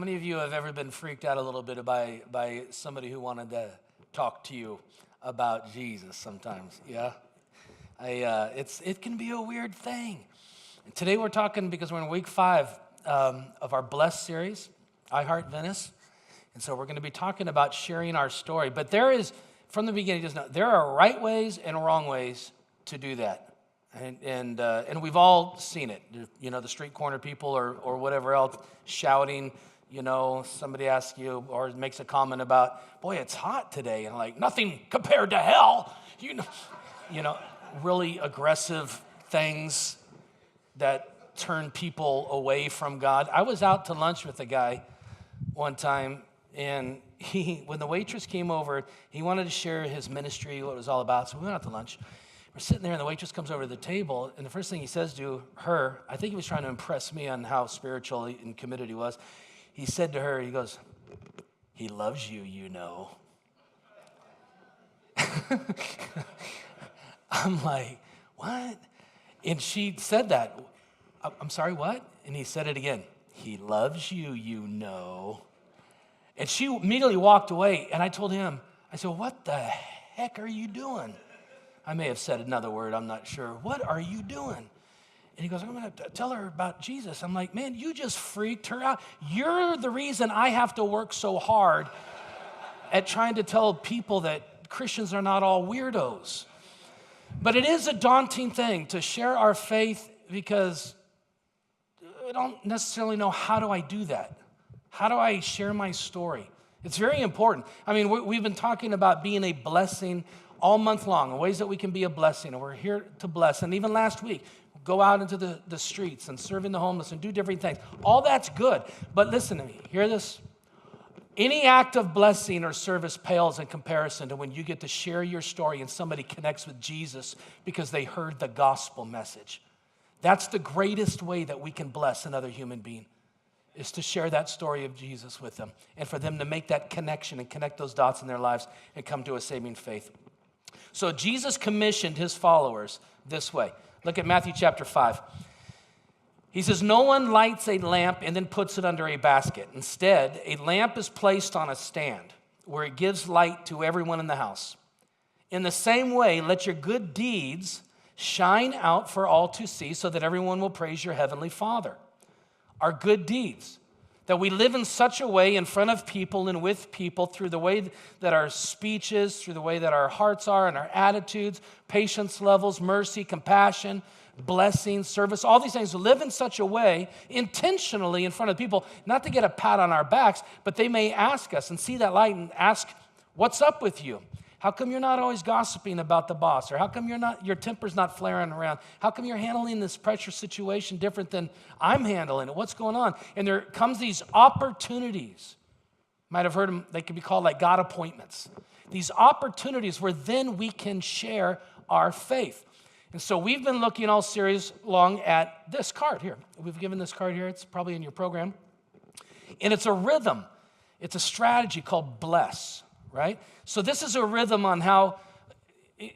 many of you have ever been freaked out a little bit by somebody who wanted to talk to you about Jesus sometimes? Yeah? It can be a weird thing. And today we're talking, because we're in week 5 of our Blessed series, I Heart Venice. And so we're going to be talking about sharing our story. But there is, from the beginning, just know, there are right ways and wrong ways to do that. And we've all seen it. You know, the street corner people or whatever else shouting, you know, somebody asks you or makes a comment about, boy, it's hot today. And like, nothing compared to hell. You know, really aggressive things that turn people away from God. I was out to lunch with a guy one time, and when the waitress came over, he wanted to share his ministry, what it was all about. So we went out to lunch. We're sitting there, and the waitress comes over to the table, and the first thing he says to her, I think he was trying to impress me on how spiritual and committed he was. He said to her, he goes, "He loves you, you know." I'm like, what? And she said that. I'm sorry, what? And he said it again. "He loves you, you know." And she immediately walked away, and I told him, I said, "What the heck are you doing?" I may have said another word, I'm not sure. "What are you doing?" And he goes, "I'm going to tell her about Jesus." I'm like, man, you just freaked her out. You're the reason I have to work so hard at trying to tell people that Christians are not all weirdos. But it is a daunting thing to share our faith because we don't necessarily know, how do I do that? How do I share my story? It's very important. I mean, we've been talking about being a blessing all month long, ways that we can be a blessing, and we're here to bless. And even last week, go out into the streets and serving the homeless and do different things. All that's good, but listen to me, hear this? Any act of blessing or service pales in comparison to when you get to share your story and somebody connects with Jesus because they heard the gospel message. That's the greatest way that we can bless another human being, is to share that story of Jesus with them and for them to make that connection and connect those dots in their lives and come to a saving faith. So Jesus commissioned his followers this way. Look at Matthew chapter 5. He says, "No one lights a lamp and then puts it under a basket. Instead, a lamp is placed on a stand where it gives light to everyone in the house. In the same way, let your good deeds shine out for all to see so that everyone will praise your heavenly Father." Our good deeds, that we live in such a way in front of people and with people through the way that our speech is, through the way that our hearts are and our attitudes, patience levels, mercy, compassion, blessing, service, all these things. Live in such a way intentionally in front of people, not to get a pat on our backs, but they may ask us and see that light and ask, "What's up with you? How come you're not always gossiping about the boss? Or how come your temper's not flaring around? How come you're handling this pressure situation different than I'm handling it? What's going on?" And there comes these opportunities. You might have heard them, they could be called like God appointments. These opportunities where then we can share our faith. And so we've been looking all series long at this card here. We've given this card here. It's probably in your program. And it's a rhythm. It's a strategy called bless, right? So this is a rhythm on how,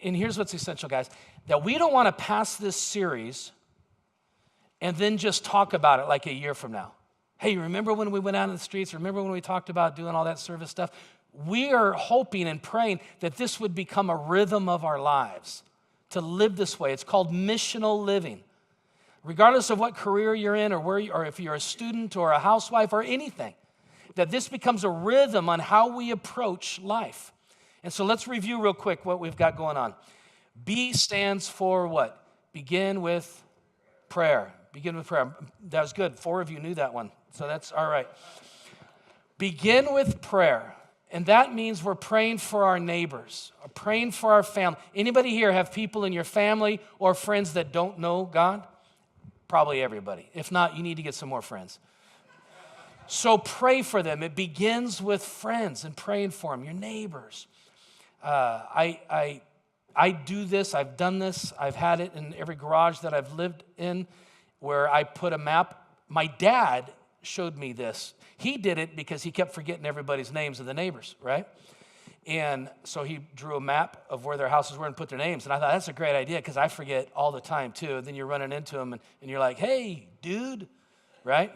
and here's what's essential, guys, that we don't want to pass this series and then just talk about it like a year from now. Hey, remember when we went out in the streets? Remember when we talked about doing all that service stuff? We are hoping and praying that this would become a rhythm of our lives, to live this way. It's called missional living. Regardless of what career you're in or if you're a student or a housewife or anything, that this becomes a rhythm on how we approach life. And so let's review real quick what we've got going on. B stands for what? Begin with prayer. Begin with prayer. That was good. 4 of you knew that one, so that's all right. Begin with prayer. And that means we're praying for our neighbors, or praying for our family. Anybody here have people in your family or friends that don't know God? Probably everybody. If not, you need to get some more friends. So pray for them. It begins with friends and praying for them, your neighbors. I do this. I've done this. I've had it in every garage that I've lived in where I put a map. My dad showed me this. He did it because he kept forgetting everybody's names of the neighbors, right? And so he drew a map of where their houses were and put their names. And I thought, that's a great idea because I forget all the time too. And then you're running into them and you're like, "Hey, dude," right?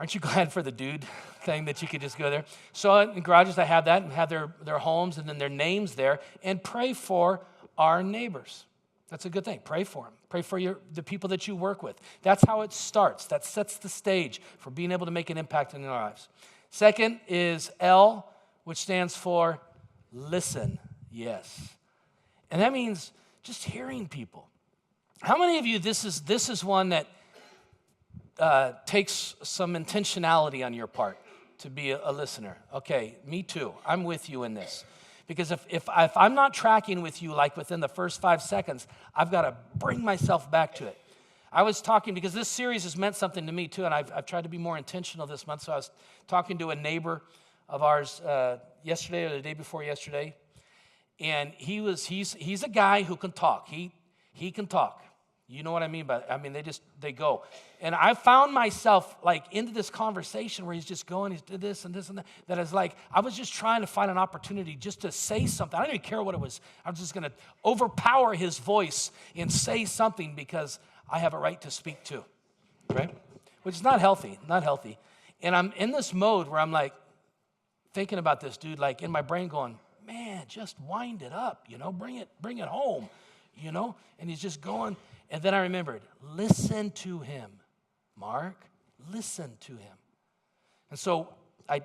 Aren't you glad for the dude thing that you could just go there? So in garages, I have that and have their homes and then their names there, and pray for our neighbors. That's a good thing. Pray for them. Pray for the people that you work with. That's how it starts. That sets the stage for being able to make an impact in their lives. Second is L, which stands for listen. Yes. And that means just hearing people. How many of you, this is one that takes some intentionality on your part to be a listener? Okay, me too. I'm with you in this. Because if I'm not tracking with you like within the first 5 seconds, I've got to bring myself back to it. I was talking, because this series has meant something to me too, and I've tried to be more intentional this month. So I was talking to a neighbor of ours yesterday or the day before yesterday, and he's a guy who can talk. He can talk. You know what I mean by that? I mean, they go. And I found myself like into this conversation where he's just going, he's did this and this and that. That is like, I was just trying to find an opportunity just to say something. I didn't even care what it was. I was just going to overpower his voice and say something because I have a right to speak too, right? Which is not healthy. And I'm in this mode where I'm like thinking about this dude, like in my brain going, man, just wind it up, bring it home, And he's just going. And then I remembered, listen to him, Mark, listen to him. And so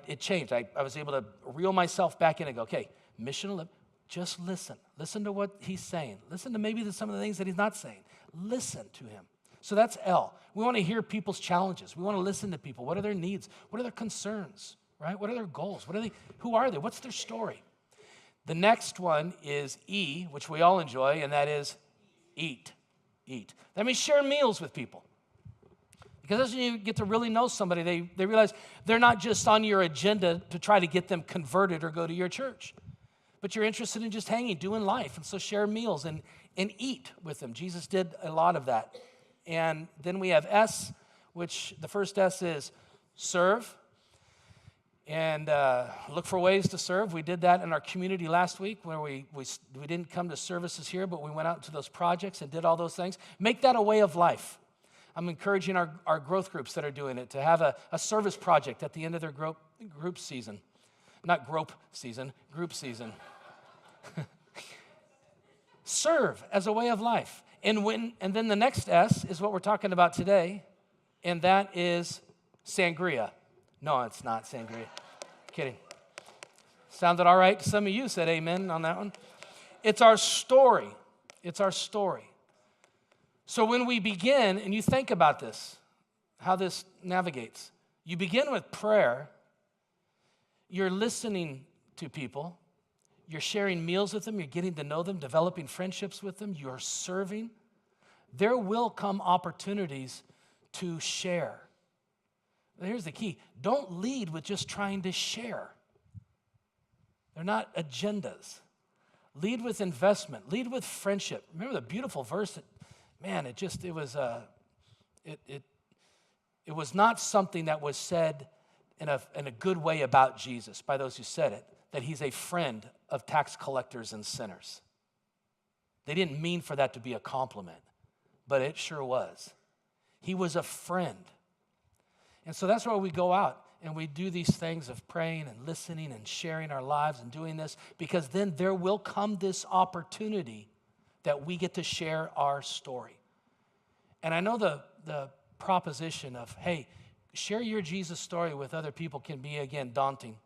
it changed. I was able to reel myself back in and go, okay, mission, just listen. Listen to what he's saying. Listen to maybe some of the things that he's not saying. Listen to him. So that's L. We want to hear people's challenges. We want to listen to people. What are their needs? What are their concerns, right? What are their goals? Who are they? What's their story? The next one is E, which we all enjoy, and that is eat. That means share meals with people. Because as you get to really know somebody, they realize they're not just on your agenda to try to get them converted or go to your church. But you're interested in just hanging, doing life. And so share meals and eat with them. Jesus did a lot of that. And then we have S, which the first S is serve. And look for ways to serve. We did that in our community last week where we didn't come to services here, but we went out to those projects and did all those things. Make that a way of life. I'm encouraging our growth groups that are doing it to have a service project at the end of their group season. Not grope season, group season. Serve as a way of life. And then the next S is what we're talking about today, and that is sangria. No, it's not sangria. Kidding. Sounded all right. Some of you said amen on that one. It's our story. So when we begin, and you think about this, how this navigates, you begin with prayer. You're listening to people. You're sharing meals with them. You're getting to know them, developing friendships with them. You're serving. There will come opportunities to share. Here's the key. Don't lead with just trying to share. They're not agendas. Lead with investment. Lead with friendship. Remember the beautiful verse that, man, it was not something that was said in a good way about Jesus by those who said it, that he's a friend of tax collectors and sinners. They didn't mean for that to be a compliment, but it sure was. He was a friend. And so that's why we go out and we do these things of praying and listening and sharing our lives and doing this, because then there will come this opportunity that we get to share our story. And I know the proposition of, hey, share your Jesus story with other people can be, again, daunting.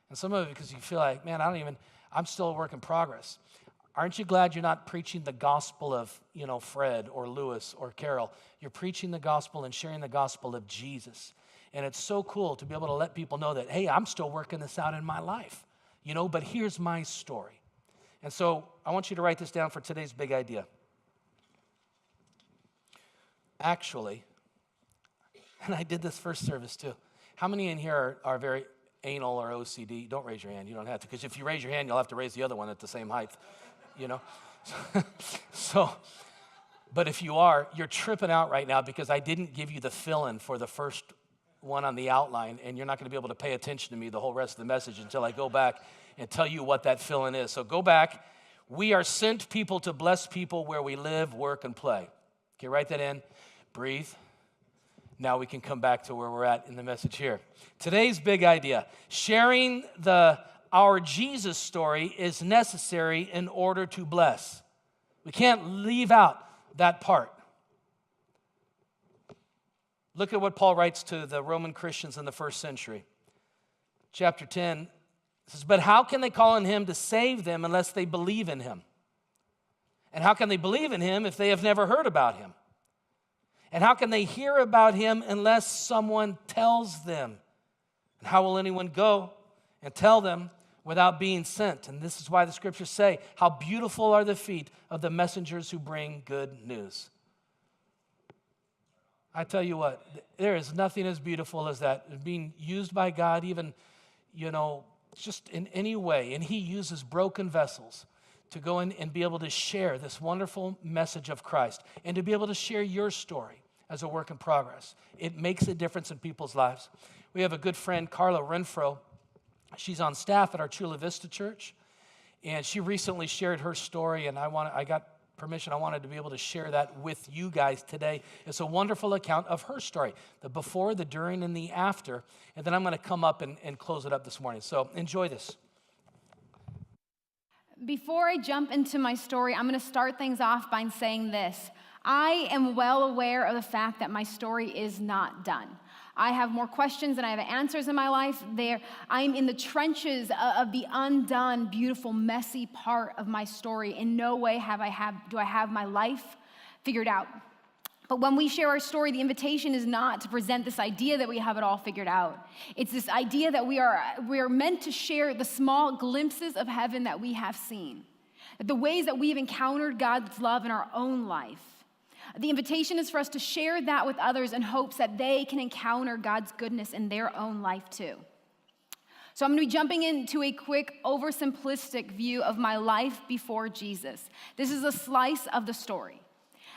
And some of it because you feel like, man, I'm still a work in progress. Aren't you glad you're not preaching the gospel of, Fred or Lewis or Carol? You're preaching the gospel and sharing the gospel of Jesus. And it's so cool to be able to let people know that, hey, I'm still working this out in my life, but here's my story. And so I want you to write this down for today's big idea. Actually, and I did this first service too. How many in here are very anal or OCD? Don't raise your hand. You don't have to, because if you raise your hand, you'll have to raise the other one at the same height, But if you are, you're tripping out right now because I didn't give you the fill-in for the first one on the outline, and you're not going to be able to pay attention to me the whole rest of the message until I go back and tell you what that fill-in is. So go back. We are sent people to bless people where we live, work, and play. Okay, write that in. Breathe. Now we can come back to where we're at in the message here. Today's big idea, sharing our Jesus story is necessary in order to bless. We can't leave out that part. Look at what Paul writes to the Roman Christians in the first century. Chapter 10 says, "But how can they call on him to save them unless they believe in him? And how can they believe in him if they have never heard about him? And how can they hear about him unless someone tells them? And how will anyone go and tell them without being sent?" And this is why the scriptures say, "How beautiful are the feet of the messengers who bring good news." I tell you what, there is nothing as beautiful as that, being used by God even, just in any way. And he uses broken vessels to go in and be able to share this wonderful message of Christ and to be able to share your story as a work in progress. It makes a difference in people's lives. We have a good friend, Carla Renfro. She's on staff at our Chula Vista Church, and she recently shared her story, and I got permission. I wanted to be able to share that with you guys today. It's a wonderful account of her story, the before, the during, and the after, and then I'm going to come up and close it up this morning. So enjoy this. Before I jump into my story, I'm going to start things off by saying this. I am well aware of the fact that my story is not done. I have more questions than I have answers in my life. I'm in the trenches of the undone, beautiful, messy part of my story. In no way do I have my life figured out. But when we share our story, the invitation is not to present this idea that we have it all figured out. It's this idea that we are meant to share the small glimpses of heaven that we have seen, the ways that we've encountered God's love in our own life. The invitation is for us to share that with others in hopes that they can encounter God's goodness in their own life too. So I'm going to be jumping into a quick, oversimplistic view of my life before Jesus. This is a slice of the story.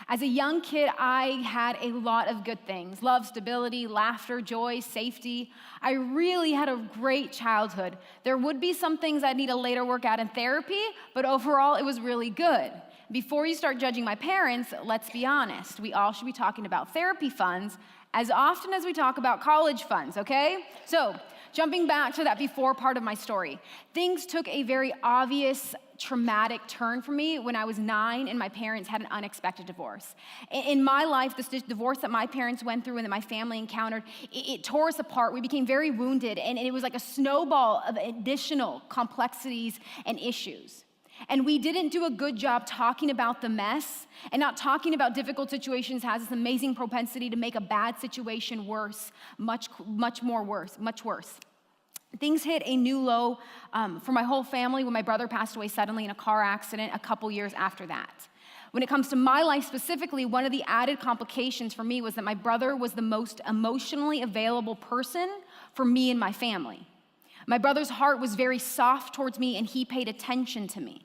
As a young kid, I had a lot of good things: love, stability, laughter, joy, safety. I really had a great childhood. There would be some things I'd need to later work out in therapy, but overall, it was really good. Before you start judging my parents, let's be honest. We all should be talking about therapy funds as often as we talk about college funds, okay? So, jumping back to that before part of my story, things took a very obvious, traumatic turn for me when I was 9 and my parents had an unexpected divorce. In my life, this divorce that my parents went through and that my family encountered, it tore us apart. We became very wounded, and it was like a snowball of additional complexities and issues. And we didn't do a good job talking about the mess, and not talking about difficult situations has this amazing propensity to make a bad situation worse, much worse. Things hit a new low for my whole family when my brother passed away suddenly in a car accident a couple years after that. When it comes to my life specifically, one of the added complications for me was that my brother was the most emotionally available person for me and my family. My brother's heart was very soft towards me, and he paid attention to me.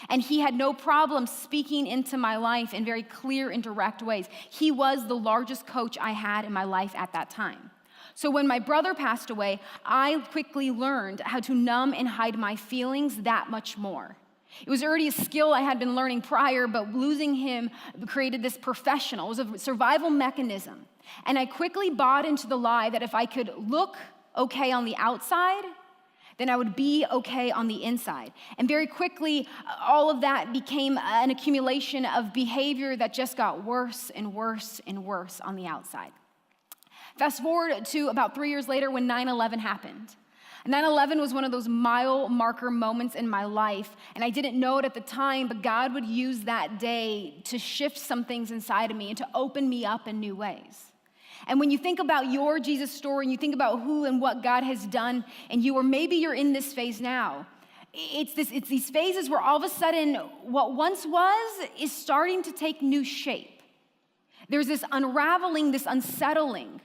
And he had no problem speaking into my life in very clear and direct ways. He was the largest coach I had in my life at that time. So when my brother passed away, I quickly learned how to numb and hide my feelings that much more. It was already a skill I had been learning prior, but losing him created this professional. It was a survival mechanism. And I quickly bought into the lie that if I could look okay on the outside, then I would be okay on the inside. And very quickly, all of that became an accumulation of behavior that just got worse and worse and worse on the outside. Fast forward to about 3 years later when 9/11 happened. 9/11 was one of those mile marker moments in my life, and I didn't know it at the time, but God would use that day to shift some things inside of me and to open me up in new ways. And when you think about your Jesus story and you think about who and what God has done in you, or maybe you're in this phase now, it's these phases where all of a sudden what once was is starting to take new shape. There's this unraveling, this unsettling.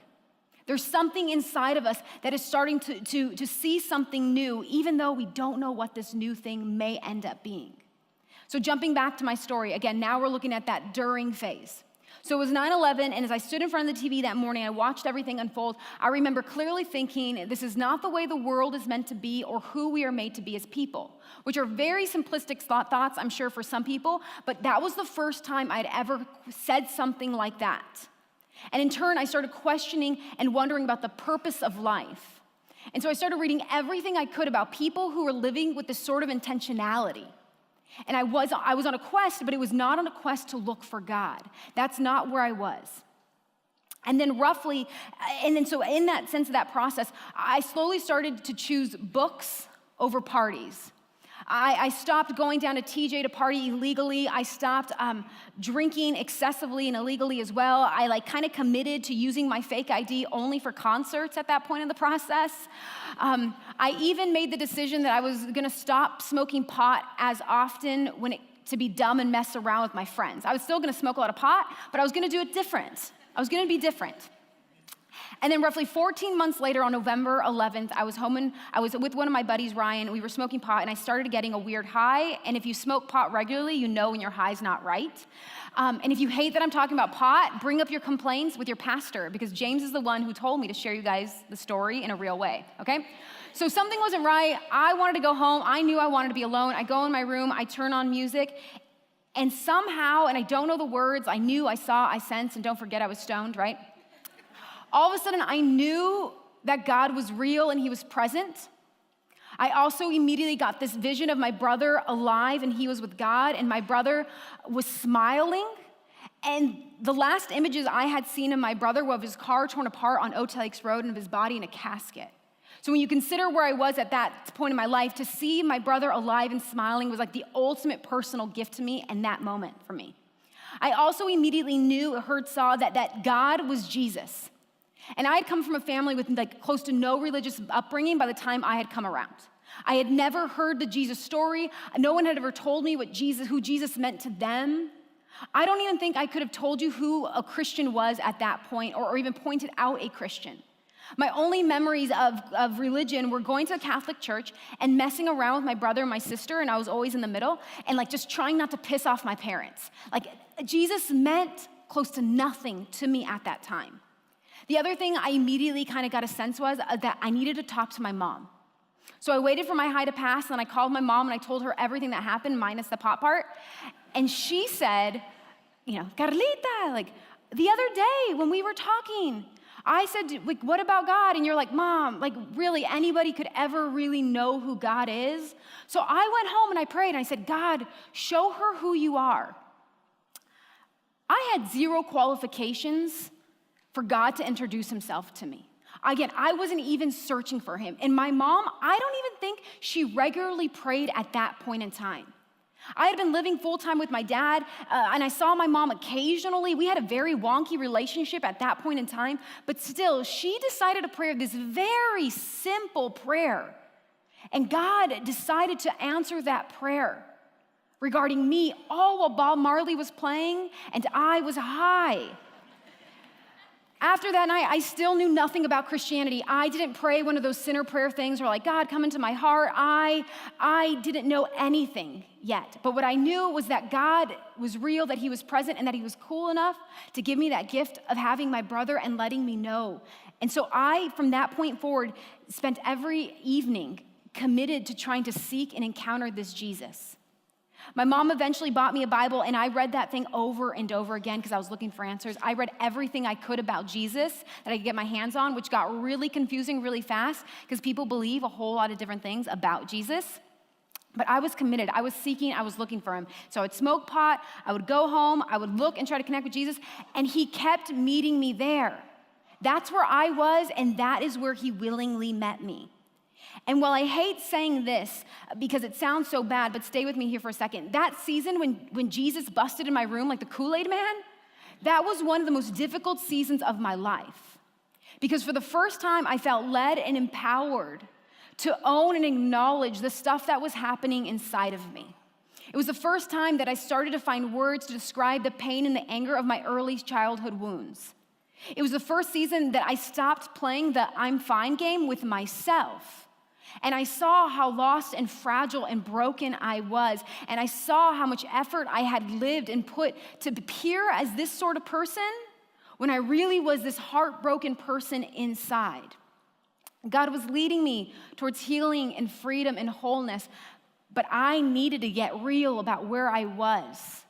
There's something inside of us that is starting to see something new, even though we don't know what this new thing may end up being. So jumping back to my story, again, now we're looking at that during phase. So it was 9/11, and as I stood in front of the TV that morning, I watched everything unfold. I remember clearly thinking, this is not the way the world is meant to be or who we are made to be as people, which are very simplistic thoughts, I'm sure, for some people, but that was the first time I'd ever said something like that. And in turn, I started questioning and wondering about the purpose of life. And so I started reading everything I could about people who were living with this sort of intentionality. And I was on a quest, but it was not on a quest to look for God. That's not where I was. And then so in that sense of that process, I slowly started to choose books over parties. I stopped going down to TJ to party illegally. I stopped drinking excessively and illegally as well. I kind of committed to using my fake ID only for concerts at that point in the process. I even made the decision that I was gonna stop smoking pot as often to be dumb and mess around with my friends. I was still gonna smoke a lot of pot, but I was gonna do it different. I was gonna be different. And then roughly 14 months later, on November 11th, I was home and I was with one of my buddies, Ryan. We were smoking pot, and I started getting a weird high. And if you smoke pot regularly, you know when your high's not right. And if you hate that I'm talking about pot, bring up your complaints with your pastor, because James is the one who told me to share you guys the story in a real way, okay? So something wasn't right. I wanted to go home. I knew I wanted to be alone. I go in my room. I turn on music. And somehow, and I don't know the words, I knew, I saw, I sensed, and don't forget I was stoned, right? All of a sudden, I knew that God was real and he was present. I also immediately got this vision of my brother alive and he was with God, and my brother was smiling. And the last images I had seen of my brother were of his car torn apart on Oak Lakes Road and of his body in a casket. So when you consider where I was at that point in my life, to see my brother alive and smiling was like the ultimate personal gift to me in that moment for me. I also immediately saw that God was Jesus. And I had come from a family with close to no religious upbringing by the time I had come around. I had never heard the Jesus story. No one had ever told me who Jesus meant to them. I don't even think I could have told you who a Christian was at that point, or even pointed out a Christian. My only memories of religion were going to a Catholic church and messing around with my brother and my sister, and I was always in the middle, and just trying not to piss off my parents. Jesus meant close to nothing to me at that time. The other thing I immediately kind of got a sense was that I needed to talk to my mom. So I waited for my high to pass, and I called my mom, and I told her everything that happened, minus the pot part. And she said, Carlita, the other day when we were talking, I said, what about God? And you're like, Mom, really, anybody could ever really know who God is? So I went home and I prayed, and I said, God, show her who you are. I had zero qualifications for God to introduce himself to me. Again, I wasn't even searching for him. And my mom, I don't even think she regularly prayed at that point in time. I had been living full-time with my dad, and I saw my mom occasionally. We had a very wonky relationship at that point in time, but still, she decided to pray this very simple prayer. And God decided to answer that prayer regarding me, all while Bob Marley was playing and I was high. After that night, I still knew nothing about Christianity. I didn't pray one of those sinner prayer things where God, come into my heart. I didn't know anything yet. But what I knew was that God was real, that he was present, and that he was cool enough to give me that gift of having my brother and letting me know. And so I, from that point forward, spent every evening committed to trying to seek and encounter this Jesus. My mom eventually bought me a Bible, and I read that thing over and over again because I was looking for answers. I read everything I could about Jesus that I could get my hands on, which got really confusing really fast because people believe a whole lot of different things about Jesus. But I was committed. I was seeking. I was looking for him. So I would smoke pot. I would go home. I would look and try to connect with Jesus, and he kept meeting me there. That's where I was, and that is where he willingly met me. And while I hate saying this because it sounds so bad, but stay with me here for a second, that season when Jesus busted in my room like the Kool-Aid man, that was one of the most difficult seasons of my life. Because for the first time, I felt led and empowered to own and acknowledge the stuff that was happening inside of me. It was the first time that I started to find words to describe the pain and the anger of my early childhood wounds. It was the first season that I stopped playing the I'm fine game with myself. And I saw how lost and fragile and broken I was. And I saw how much effort I had lived and put to appear as this sort of person when I really was this heartbroken person inside. God was leading me towards healing and freedom and wholeness, but I needed to get real about where I was.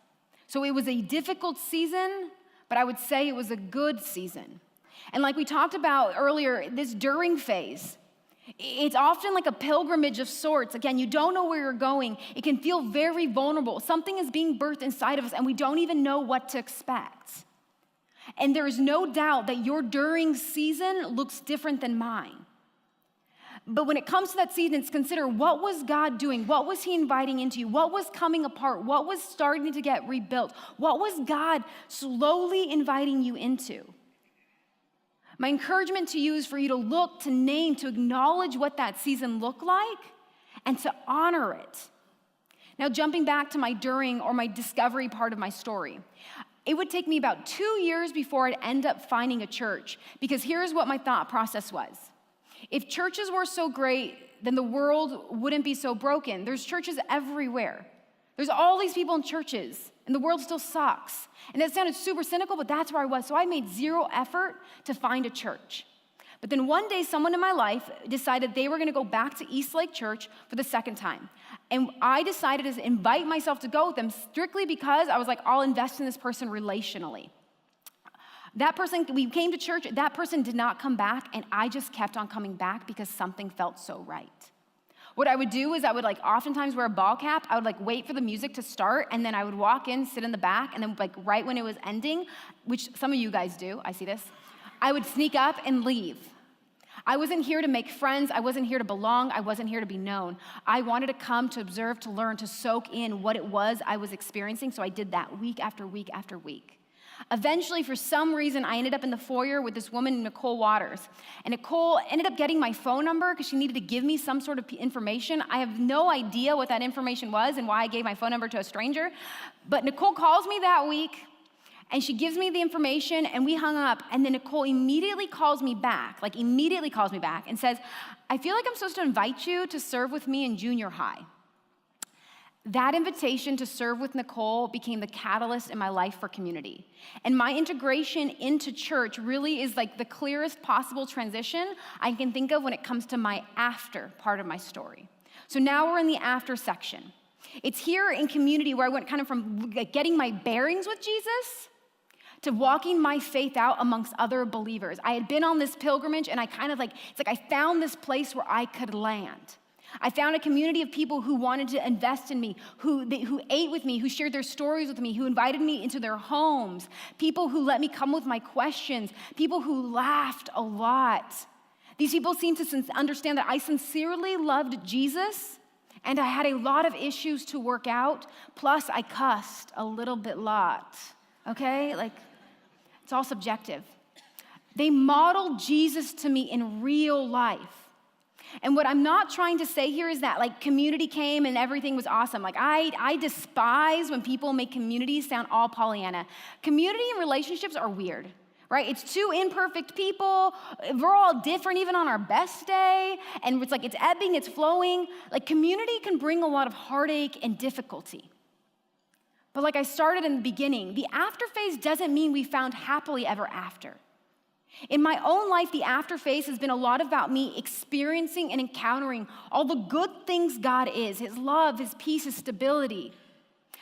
So it was a difficult season, but I would say it was a good season. And like we talked about earlier, this during phase, it's often like a pilgrimage of sorts. Again, you don't know where you're going. It can feel very vulnerable. Something is being birthed inside of us, and we don't even know what to expect. And there is no doubt that your during season looks different than mine. But when it comes to that season, it's consider what was God doing? What was he inviting into you? What was coming apart? What was starting to get rebuilt? What was God slowly inviting you into? My encouragement to you is for you to look, to name, to acknowledge what that season looked like and to honor it. Now, jumping back to my during or my discovery part of my story, it would take me about 2 years before I'd end up finding a church, because here's what my thought process was. If churches were so great, then the world wouldn't be so broken. There's churches everywhere. There's all these people in churches, and the world still sucks. And that sounded super cynical, but that's where I was. So I made zero effort to find a church. But then one day, someone in my life decided they were going to go back to East Lake Church for the second time. And I decided to invite myself to go with them strictly because I was like, I'll invest in this person relationally. That person, we came to church, that person did not come back, and I just kept on coming back because something felt so right. What I would do is I would oftentimes wear a ball cap. I would wait for the music to start, and then I would walk in, sit in the back, and then right when it was ending, which some of you guys do, I see this, I would sneak up and leave. I wasn't here to make friends. I wasn't here to belong. I wasn't here to be known. I wanted to come to observe, to learn, to soak in what it was I was experiencing, so I did that week after week after week. Eventually, for some reason, I ended up in the foyer with this woman, Nicole Waters. And Nicole ended up getting my phone number because she needed to give me some sort of information. I have no idea what that information was and why I gave my phone number to a stranger. But Nicole calls me that week, and she gives me the information, and we hung up. And then Nicole immediately calls me back, and says, I feel like I'm supposed to invite you to serve with me in junior high. That invitation to serve with Nicole became the catalyst in my life for community. And my integration into church really is the clearest possible transition I can think of when it comes to my after part of my story. So now we're in the after section. It's here in community where I went kind of from getting my bearings with Jesus to walking my faith out amongst other believers. I had been on this pilgrimage, and I found this place where I could land. I found a community of people who wanted to invest in me, who ate with me, who shared their stories with me, who invited me into their homes, people who let me come with my questions, people who laughed a lot. These people seemed to understand that I sincerely loved Jesus, and I had a lot of issues to work out, plus I cussed a little bit lot, okay? It's all subjective. They modeled Jesus to me in real life. And what I'm not trying to say here is that community came and everything was awesome. I despise when people make community sound all Pollyanna. Community and relationships are weird, right? It's two imperfect people. We're all different even on our best day. And it's ebbing, it's flowing. Community can bring a lot of heartache and difficulty. But like I started in the beginning, the after phase doesn't mean we found happily ever after. In my own life, the after phase has been a lot about me experiencing and encountering all the good things God is, his love, his peace, his stability.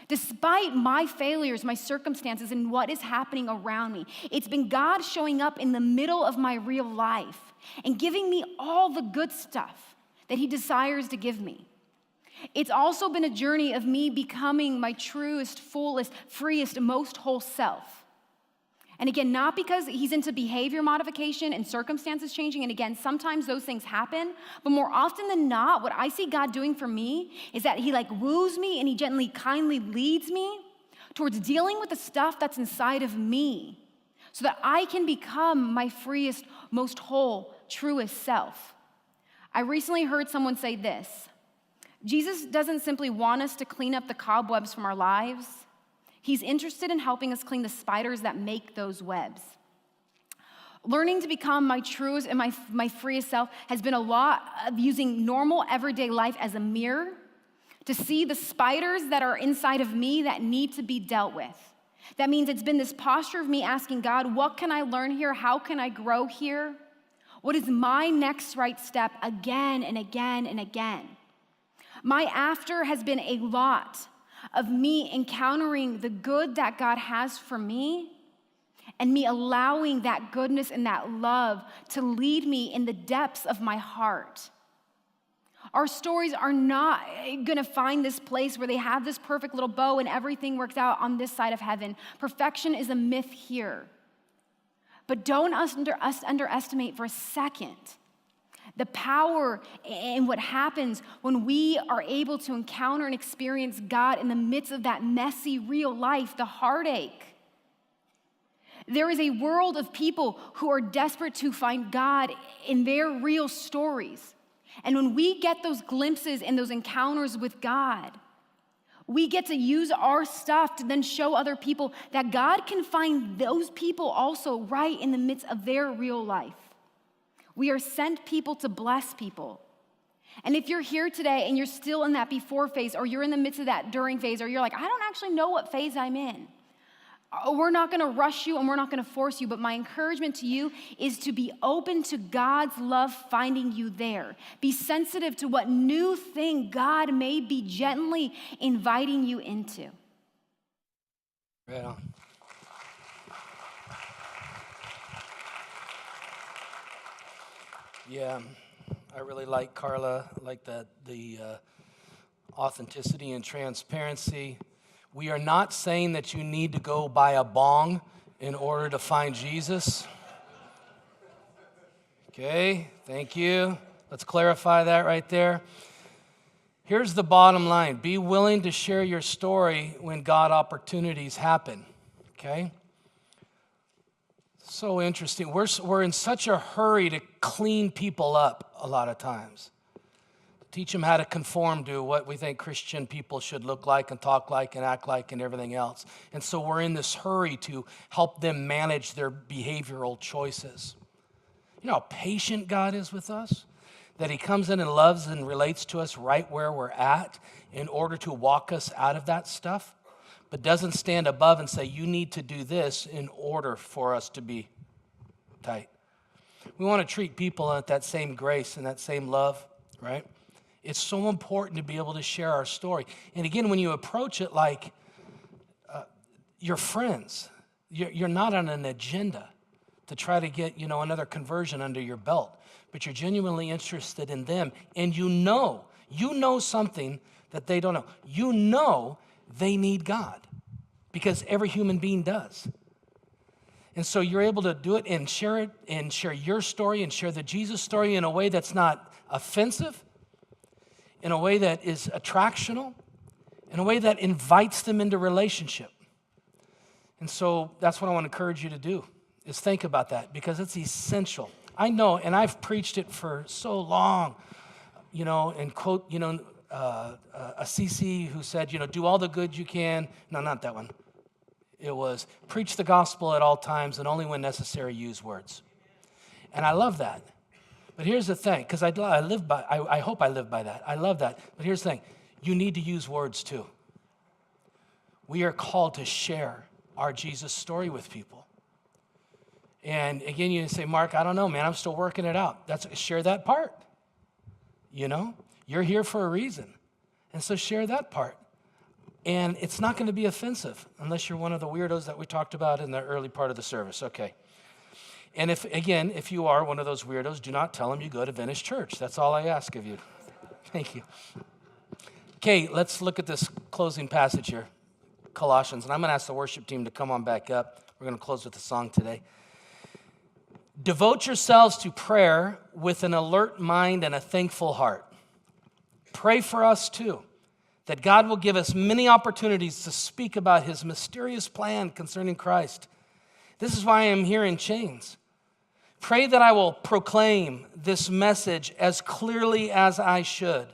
Despite my failures, my circumstances, and what is happening around me, it's been God showing up in the middle of my real life and giving me all the good stuff that he desires to give me. It's also been a journey of me becoming my truest, fullest, freest, most whole self. And again, not because he's into behavior modification and circumstances changing. And again, sometimes those things happen. But more often than not, what I see God doing for me is that he woos me and he gently, kindly leads me towards dealing with the stuff that's inside of me so that I can become my freest, most whole, truest self. I recently heard someone say this: Jesus doesn't simply want us to clean up the cobwebs from our lives. He's interested in helping us clean the spiders that make those webs. Learning to become my truest and my freest self has been a lot of using normal everyday life as a mirror to see the spiders that are inside of me that need to be dealt with. That means it's been this posture of me asking God, what can I learn here? How can I grow here? What is my next right step again and again and again? My after has been a lot of me encountering the good that God has for me and me allowing that goodness and that love to lead me in the depths of my heart. Our stories are not going to find this place where they have this perfect little bow and everything works out on this side of heaven. Perfection is a myth here. But don't underestimate for a second the power in what happens when we are able to encounter and experience God in the midst of that messy, real life, the heartache. There is a world of people who are desperate to find God in their real stories. And when we get those glimpses and those encounters with God, we get to use our stuff to then show other people that God can find those people also right in the midst of their real life. We are sent people to bless people. And if you're here today and you're still in that before phase, or you're in the midst of that during phase, or you're like, I don't actually know what phase I'm in, we're not going to rush you and we're not going to force you, but my encouragement to you is to be open to God's love finding you there. Be sensitive to what new thing God may be gently inviting you into. Right on. Yeah, I really like Carla, like the authenticity and transparency. We are not saying that you need to go buy a bong in order to find Jesus. Okay, thank you. Let's clarify that right there. Here's the bottom line. Be willing to share your story when God opportunities happen, okay? So interesting. We're in such a hurry to clean people up a lot of times. Teach them how to conform to what we think Christian people should look like and talk like and act like and everything else. And so we're in this hurry to help them manage their behavioral choices. You know how patient God is with us? That he comes in and loves and relates to us right where we're at in order to walk us out of that stuff, but doesn't stand above and say, you need to do this in order for us to be tight. We want to treat people with that same grace and that same love, right? It's so important to be able to share our story. And again, when you approach it like your friends, you're not on an agenda to try to get, another conversion under your belt, but you're genuinely interested in them. And you know something that they don't know. You know they need God because every human being does. And so you're able to do it and share your story and share the Jesus story in a way that's not offensive, in a way that is attractional, in a way that invites them into relationship. And so that's what I want to encourage you to do, is think about that, because it's essential. I know, and I've preached it for so long, and quote, a CC who said, do all the good you can. No, not that one. It was, preach the gospel at all times and only when necessary use words. And I love that. But here's the thing, because I hope I live by that. I love that. But here's the thing. You need to use words too. We are called to share our Jesus story with people. And again, you say, Mark, I don't know, man. I'm still working it out. Share that part. You're here for a reason. And so share that part. And it's not going to be offensive unless you're one of the weirdos that we talked about in the early part of the service. Okay. And if you are one of those weirdos, do not tell them you go to Venice Church. That's all I ask of you. Thank you. Okay, let's look at this closing passage here, Colossians. And I'm going to ask the worship team to come on back up. We're going to close with a song today. Devote yourselves to prayer with an alert mind and a thankful heart. Pray for us too, that God will give us many opportunities to speak about his mysterious plan concerning Christ. This is why I am here in chains. Pray that I will proclaim this message as clearly as I should.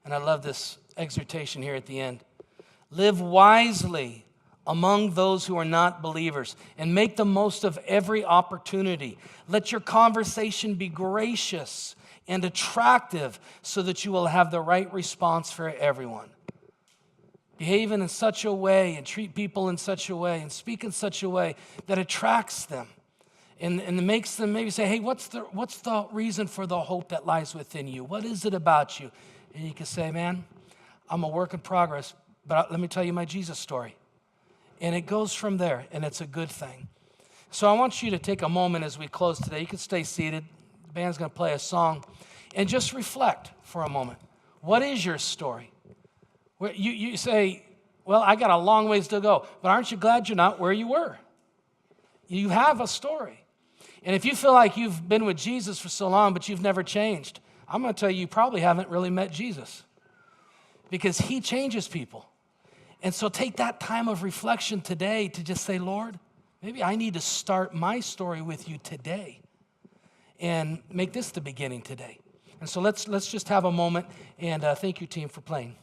And I love this exhortation here at the end. Live wisely among those who are not believers and make the most of every opportunity. Let your conversation be gracious and attractive so that you will have the right response for everyone. Behave in such a way and treat people in such a way and speak in such a way that attracts them and makes them maybe say, hey, what's the reason for the hope that lies within you? What is it about you? And you can say, man, I'm a work in progress, but let me tell you my Jesus story. And it goes from there, and it's a good thing. So I want you to take a moment as we close today. You can stay seated. The band's going to play a song. And just reflect for a moment. What is your story? You say, well, I got a long ways to go. But aren't you glad you're not where you were? You have a story. And if you feel like you've been with Jesus for so long, but you've never changed, I'm going to tell you, you probably haven't really met Jesus. Because he changes people. And so take that time of reflection today to just say, Lord, maybe I need to start my story with you today and make this the beginning today. And so let's just have a moment, and thank you, team, for playing.